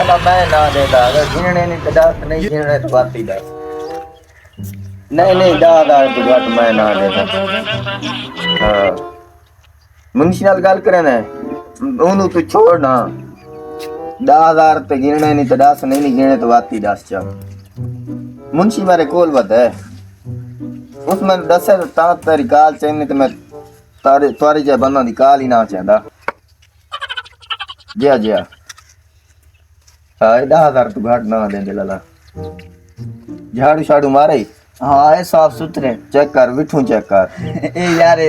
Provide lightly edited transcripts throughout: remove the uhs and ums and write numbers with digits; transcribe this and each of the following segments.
ਨਾ ਮੈਂ ਨਾ ਦੇਦਾ ਗਿਣਨੇ ਨਹੀਂ ਕਦਾਸ ਨਹੀਂ ਗਿਣਨੇ ਤਾਂ ਬਾਤੀ ਦਾ ਨਹੀਂ ਦਾ ਗੁਜਰਾਤ ਮੈਂ ਨਾ ਦੇਦਾ ਹਾਂ ਮੁਨਸ਼ੀ ਨਾਲ ਗੱਲ ਕਰਨਾ ਉਹਨੂੰ ਤੂੰ ਛੋੜ ਨਾ 10,000 ਤੇ ਗਿਣਨੇ ਨਹੀਂ ਤਾਂ 10 ਨਹੀਂ ਗਿਣਨੇ ਤਾਂ ਬਾਤੀ 10 ਚਾ ਮੁਨਸ਼ੀ ਮਾਰੇ ਕੋਲ ਬਤਾ ਹੈ ਉਸ ਮੈਂ ਦੱਸਿਆ ਤਾਂ ਤੇਰੀ ਕਾਲ ਚਾਹੀਦੀ ਤੇ ਮੈਂ ਤਾਰੇ ਜੇ ਬੰਦਾ ਦੀ ਕਾਲ ਹੀ ਨਾ ਚਾਹੁੰਦਾ ਜੀ ਹਾਂ 10,000 ਤੂੰ ਘਾਟ ਨਾ ਦੇ ਲਾਲਾ झाड़ू शाड़ू मारे हाँ ये साफ सुथरे चेक कर बिठू चेक कर ये यार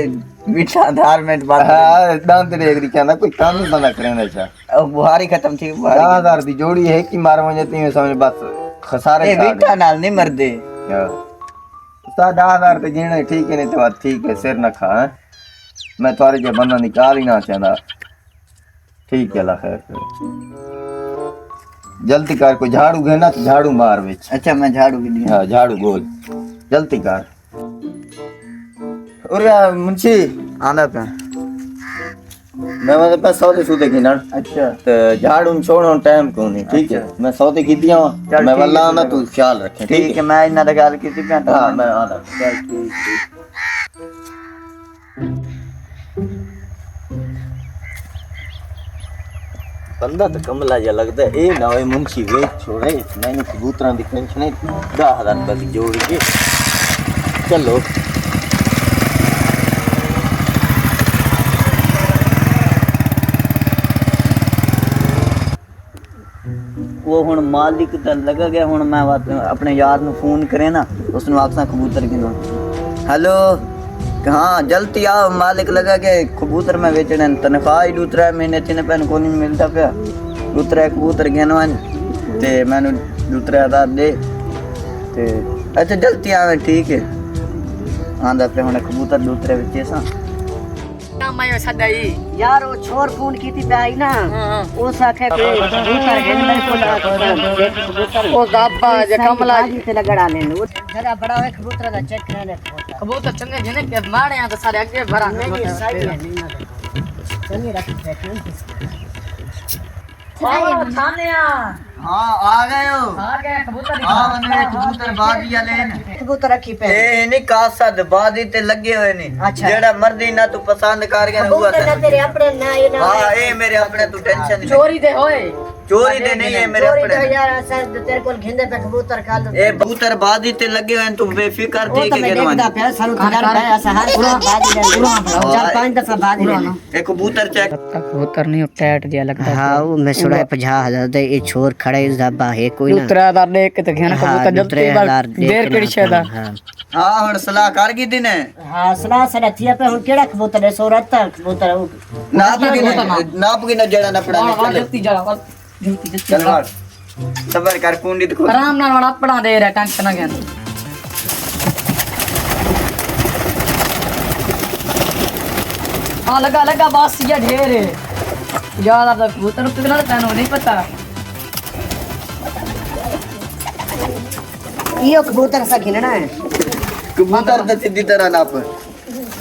मीठा धार में बात हाँ दांत देख रही कहना कोई काम ही बंदा करे चा अब बुहारी खत्म थी बुहारी 10,000 दी जोड़ी है कि मार वजह तीन समझ बस खसारे ये मीठा नाल नहीं मरदे उस्ताद 10,000 पे गिनने ठीक है नहीं तो बात ठीक है सिर न खा मैं तुम्हारे जो बंदा निकाल ही ना चाहता ठीक है अल्लाह खैर जल्दी कर कोई झाड़ू घेना तो झाड़ू मार बिच अच्छा मैं झाड़ू भी दिया हाँ झाड़ू गोल जल्दी कर और मुंशी आना पे मैं मतलब पे सौदे सूदे की ना अच्छा तो झाड़ू छोड़ो टाइम क्यों नहीं ठीक है मैं सौदे की दिया मैं वल्ला आना तू ख्याल रखे ठीक है मैं इन्ना गल की थी हाँ मैं आना चल ठीक बंदा तो कमला जा लगता है ये ना मुंशी वे छोड़े मैंने कबूतरा की पेंशन 10,000 रुपये की जोड़ के चलो वो हुन मालिक तो लगा गया हुन मैं अपने यार नु फोन करे ना उसनु आखसा कबूतर गिनो हेलो हाँ जल्दी आओ मालिक लगा के कबूतर में बेचने तनख्वाह ही 2-3 महीने तीन पैन को नहीं मिलता पिया 2-3 कबूतर गिनवान ते मैंने 2-3,000 दे ते अच्छा जल्दी आवे ठीक है आंदा पे हुन कबूतर 2-3 बेचे सा मैं सदाई यार वो छोर फोन की थी आई ना वो साखे पे कबूतर है मेरे को कबूतर ओ गाबा जे कमला जी से लगड़ा ले लो जरा बड़ा है कबूतर का चेक करने कबूतर चंगे जने के मारे हैं तो सारे आगे भरा नहीं सही है नहीं चलिए रखी चेक थाने हाँ आ गए हो आ गए कबूतर हाँ बंदे कबूतर बाजी लेन कबूतर रखी पे ए नहीं कासद बाजी ते लगे हुए ने अच्छा। जेड़ा मर्दी ना तू पसंद कर गया हुआ कबूतर ना तेरे अपने ना ये ना हाँ ए मेरे अपने तू टेंशन नहीं चोरी दे होए चोरी दे नहीं है मेरे चोरी तो अपने यार सर तेरे को घिंदे पे कबूतर खा लो ए कबूतर बाजी ते लगे हुए तू बेफिक्र वो थी तो के मैं गिनवान देखदा पे सारू तुझार पे ऐसा हर पूरा बाजी ले 4-5 दफा बाजी ले ए कबूतर चेक कबूतर नहीं टैट दिया लगता हाँ वो मैं सुना 50,000 दे ये छोर खड़े इस दबा है कोई ना 2-3,000 देख के तो घेना कबूतर जब कई बार देर केड़ी छेदा हाँ हुन सलाह कर गी दिने हाँ सलाह सदा थिया पे हुन केड़ा कबूतर है 170 कबूतर नाप गी ना जेड़ा ना पड़ा जल्दी जा जल्दी चल वाड़ सबर कर कुंडी तो आराम नाल वाला पड़ा दे रहा टेंशन ना घेन हाँ लगा बस ये ढेर है ज्यादा तो कबूतर कितना पैनो नहीं पता यो कबूतर सा घिनना है कबूतर तो सीधी तरह नाप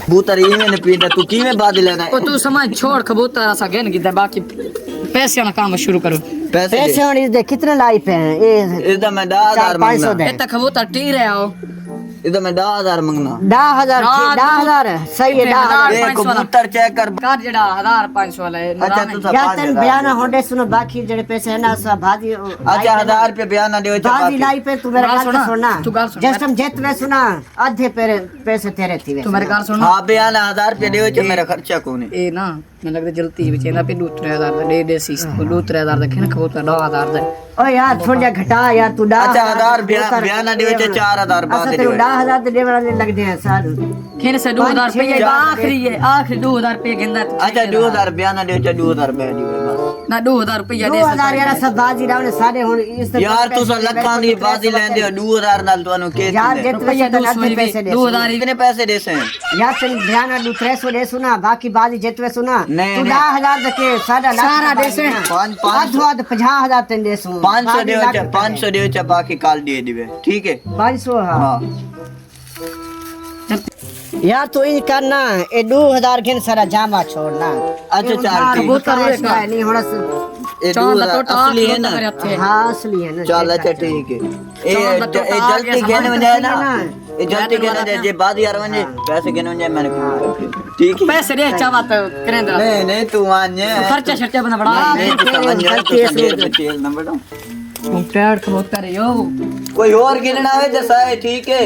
कबूतर इवें ने पीटा तू किवें बाद लेना ओ तू समझ छोड़ कबूतर ऐसा घेन गिदा बाकी पैसे वाला काम शुरू करो पैसे होने दे कितने लाई पे हैं ये इधर मैं 10,000 500 दे ए तक कबूतर टी रहे हो इधर मैं 10,000 मंगना 10,000 सही है 10,000 ए कबूतर चेक कर कार जड़ा 1,500 वाला है अच्छा तू या तन बयान होंडे सुनो बाकी जड़े पैसे है ना सब भाजी अच्छा 1,000 रुपए बयान दे भाजी लाई पे तू मेरा गाल गाल तो सुनना तू गाल सुन। जस्ट हम जेत में सुना आधे पैसे तेरे थी तू मेरे कार सुन हां बयान 1,000 रुपए दे मेरा खर्चा कोनी ए ना मैं लगता जल्दी भी चेना पे 2-3,000 दे दे सी 2-3,000 रखे ना कबूतर 9,000 दे ओ यार थोड़ा घटा यार तू अच्छा 1,000 बयान दे 4,000 बाद दे 10,000 दे वाले लग दे हैं साल खेने से 2,000 रुपये आखिरी है आखिरी 2,000 रुपये गिनदा अच्छा 2,000 बयान दे 2,000 रुपए दे बस ना 2,000 रुपया दे 2,000 यार सब बाजी रावने सारे हुन इस यार तू लखां दी बाजी लेंदे हो 2,000 नाल ਤੁਹਾਨੂੰ के यार जित रुपया 200 पैसे दे 2,000 कितने पैसे दे से यार चल ध्यान दू 300 दे सुना बाकी बाजी जितवे सुना नहीं, तू नहीं। 10,000 दे सारा सारा दे से। 500 50,000 तेन दे सु 500 दे 500 दे बाकी काल दे दिवे ठीक है 500 हां हां यार तू ही करना ये 2,000 घेन सारा जामा छोड़ना अच्छा, चल, ठीक। कबूतर नहीं होना ਇਹ ਚਾਂਦ ਦਾ 2000 ਟੋਟਾ ਅਸਲੀ ਹੈ ਨਾ ਮੇਰੇ ਹੱਥੇ हाँ असली है ना ਚੱਲ ਅੱਛਾ ਠੀਕ ਹੈ ਇਹ ਚਾਂਦ ਦਾ ਟੋਟਾ ਆ ਜਲਦੀ ਗਿਆ, ਗਿਣ ਵਜੇ ਨਾ ना। ਇਹ ਜਲਦੀ ਗਿਣ ਵਜੇ ਜੇ ਬਾਅਦ ਯਾਰ ਵਜੇ ਪੈਸੇ ਗਿਣ ਵਜੇ मैंने ठीक है ਪੈਸੇ ਦੇ ਚਾਵਤ ਕਰੇਂਦਾ नहीं नहीं तू मान ਖਰਚਾ ਛੱਟਿਆ ਬਣਾ ਬੜਾ नहीं तू समझ रहा तू समझ तेल नंबर दो ਤੂੰ ਪੈੜ ਖਲੋਤਾ ਰੇ ਯੋ कोई और गिनना है जैसा है ठीक है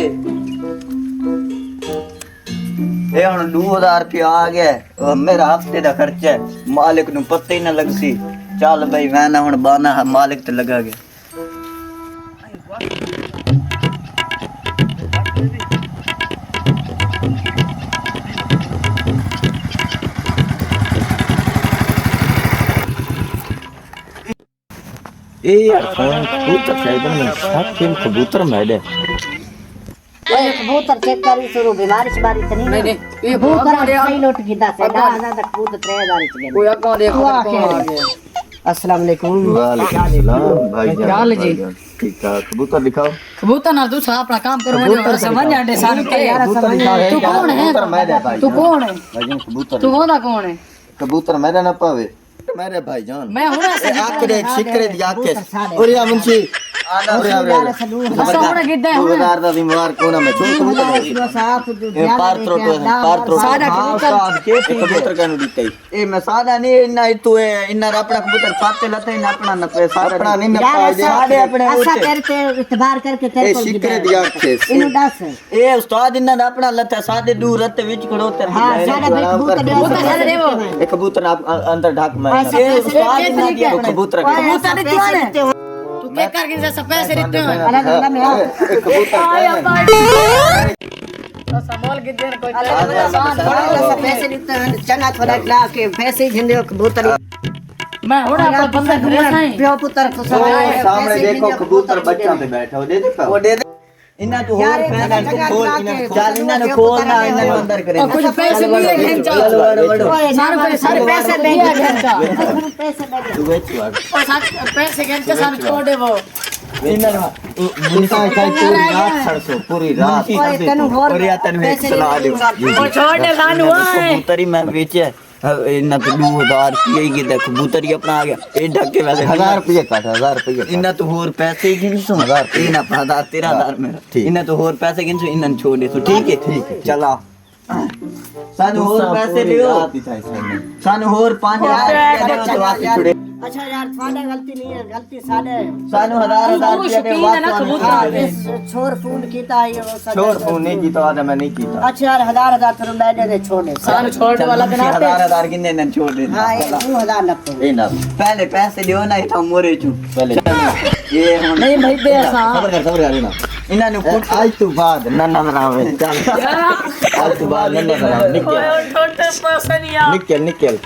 ਇਹ ਹੁਣ 2000 ਰੁਪਇਆ ਆ ਗਿਆ ਉਹ ਮੇਰਾ ਹਫਤੇ ਦਾ ਖਰਚਾ ਹੈ ਮਾਲਿਕ ਨੂੰ ਪਤਾ ਹੀ ਨਾ ਲੱਗਸੀ ਚੱਲ ਬਈ ਮੈਂ ਨਾ ਹੁਣ ਬਾਨਾ ਮਾਲਿਕ ਤੇ ਲਗਾ ਗਿਆ ਇਹ ਯਾਰ ਫੋਨ ਕਬੂਤਰ ਚਾਹੀਦਾ ਮੈਨੂੰ ਸਾਖੀ ਕਬੂਤਰ ਮੈਦੇ ओए कबूतर चेक करी शुरू बीमारी से बारी नहीं ਨਹੀਂ नहीं ਨਹੀਂ ਇਹ कबूतर ਬਹੁਤ सही नोट गिदा से 10000 तक कबूतर 3000 च गए ਕੋਈ ਅੱਗਾ ਦੇਖ हुआ ਕੌਣ ਆ ਗਿਆ अस्सलाम वालेकुम ਵਾਲੇकुम ਸਲਾਮ ਭਾਈ क्या हाल है जी? ਠੀਕ ਠਾਕ ਕਬੂਤਰ ਦਿਖਾਓ ਕਬੂਤਰ ਨਾਲ ਤੂੰ ਸਾਹ ਆਪਣਾ ਕੰਮ ਕਰੋ ਮੁਝੇ ਸਮਝ ਆਂਦੇ ਸਾਨੂੰ ਕੇ ਕਬੂਤਰ ਦਿਖਾਓ ਤੂੰ ਕੌਣ ਹੈ ਕਬੂਤਰ ਮੈਦੇ ਭਾਈ ਤੂੰ ਕੌਣ ਹੈ ਭਾਈ ਕਬੂਤਰ ਤੂੰ ਉਹਦਾ ਕੌਣ ਹੈ ਕਬੂਤਰ ਮੈਦੇ ਨਾ ਪਾਵੇ ਮੇਰੇ ਭਾਈ ਜਾਨ ਮੈਂ ਹੁਣ ਆਕੜੇ ਸਿਕਰੇ ਦੀ ਆਕੇ ਔਰ ਯਾ ਮੁੰਸ਼ੀ ਆਨਾ ਅਸਾਂ ਹੁਣ ਕਿੱਦਾਂ ਹੁਣ 2000 ਦਾ ਬਿਮਾਰ ਕੋਨਾ ਮੈਂ ਛੋੜ ਕਬੂਤਰ साफ जो ਇਹ ਪਾਰ ਤਰੋ ਸਾਡਾ ਕਬੂਤਰ ਕਬੂਤਰ ਕਾਨੂੰ ਦਿੱਤਾ ਈ ਇਹ ਮੈਂ ਸਾਦਾ ਨਹੀਂ ਇੰਨਾ ਤੂੰ ਇੰਨਾ ਆਪਣਾ ਕਬੂਤਰ ਸਾਤੇ ਲੱਤੇ ਨਾ ਆਪਣਾ ਨਪੇ ਸਾਰਾ ਆਪਣਾ ਨਹੀਂ ਨਪਾ यार ਦੇ साढ़े अपने ऐसा होते। करके इतबार करके तेरे ਇਹ को ਸਿਕਰੇ ਦੀ ਆਕੇ इनु दस ਇਹ ਉਸਤਾਦ ਇਹਨਾਂ ਦਾ ਆਪਣਾ ਲੱਤਾ ਸਾਦੇ ਦੂਰ ਰੱਤੇ ਵਿੱਚ ਖੜੋਤੇ हां साडा भाई कबूतर ਕਬੂਤਰ ਸਾਰੇ ਦੇਵੋ ਇਹ ਕਬੂਤਰ ਆਪ ਅੰਦਰ ਢੱਕ ਮੈਂ ਇਹ ਉਸਤਾਦ ਇਹਨਾਂ ਦੀ ਇਹ ਕਬੂਤਰ ਕਬੂतर ਦਿੱਤੇ ਹੋਣੇ ਤੂੰ ਕੀ ਕਰ ਕੇ ਸੇ ਪੈਸੇ ਦਿੱਤੇ ਹੋਏ अलहमदुलिल्लाह में आओ ਇਹ ਕਬੂਤਰ ਆਇਆ ਕੌਣ ਤਾਂ ਸੰਭਾਲ ਕੇ ਦੇਣ ਕੋਈ थोड़ा सा पैसे देते हैं चंगा थोड़ा ला के पैसे झंडे कबूतर ਮੈਂ ਹੁਣ ਆਪਣਾ ਬੰਦਾ ਘਰੇ ਸਾਈ प्यो पुत्र तो सब ਉਹ ਸਾਹਮਣੇ ਦੇਖੋ ਕਬੂਤਰ ਬੱਚਾਂ ਤੇ ਬੈਠਾ ਉਹ ਦੇ ਦੇਖੋ ਉਹ ਦੇ ਦੇ ਇਹਨਾਂ ਤੋਂ ਹੋਰ ਪੈਸੇ ਖੋਲ ਚੱਲ ਇਹਨਾਂ ਨੂੰ ਖੋਲ ਨਾ ਇਹਨਾਂ ਨੂੰ ਅੰਦਰ ਕਰੇ ਕੁਝ ਪੈਸੇ ਵੀ ਦੇ ਘੰਟਾ ਚੱਲ ਵੜ ਸਾਰੇ ਪੈਸੇ ਦੇ ਘੰਟਾ पैसे लगे ਤੂੰ ਵਿੱਚ ਵੜ ਉਹ ਸਾਰੇ ਪੈਸੇ ਘੰਟੇ ਸਾਨੂੰ ਛੋੜ ਦੇਵੋ ਇਹਨਾਂ ਨੂੰ ਜਿੰਨਾ ਚਾਹੇ ਪੂਰੀ ਰਾਤ ਸਰਸੋ ਪੂਰੀ ਰਾਤ ओए तनु और और या तनु एक सलाह दे ਉਹ ਛੋੜ ਦੇ ਸਾਨੂੰ ਓਏ कबूतर ही मैं बेचे इन्ना तो 2000 रुपये ही गिदा कबूतर ही अपना आ गया ये ढक के वैसे 1000 रुपये काट 1000 रुपये इन्ना तो और पैसे गिन सो 1000 इन्ना 1000 13000 मेरा ठीक। इन्ना तो और पैसे गिन सो इन्ना छोड़ दे सो ठीक है चला सानू और पैसे दियो सानू और 5000 दियो तो वापस छोड़े अच्छा यार थाने गलती नहीं है गलती साले सानू 1000 रुपया दे वापस छोर फोन कीता ये वो सब छोड़ फोन नहीं की तो आधा मैं नहीं की अच्छा यार हजार फिर मैं दे छोड़ दे ਸਾਨੂੰ ਛੋੜ ਦੇ ਵਾਲਾ ਦਿਨ ਆਤੇ 1000 गिनने न छोड़ दे हां ये 2000 लगते ए ना पहले पैसे दियो ना इथा मोरे चू पहले ये हुन ਨਹੀਂ ਭਾਈ ਦੇ ਅਸਾਂ खबर कर ना इन्ना नु फुट आज तू बाद नन्ना रावे चल आज तू बाद नन्ना रावे निकल ਛੋਟੇ ਪੈਸੇ ਨਹੀਂ ਆ निकल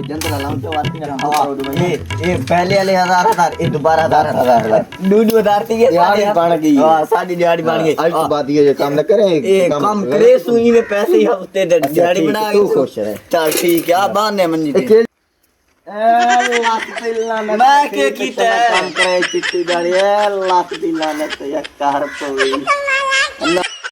जंतरा लाऊं तो आती ना ये पहले वाले 1000 ये दोबारा 1000 2000 थी दिहाड़ी बन गई। हां साडी दिहाड़ी बन गई आज तू बाद ये काम न करे ये काम करे सुई में पैसे ही हफ्ते दे दिहाड़ी ठीक, बना तू खुश रह। चल ठीक है आ बांधने मंजी के लात दिला न मैं के कीता है? काम करे चिट्टी दाड़ी लात दिला न तो एक कार तो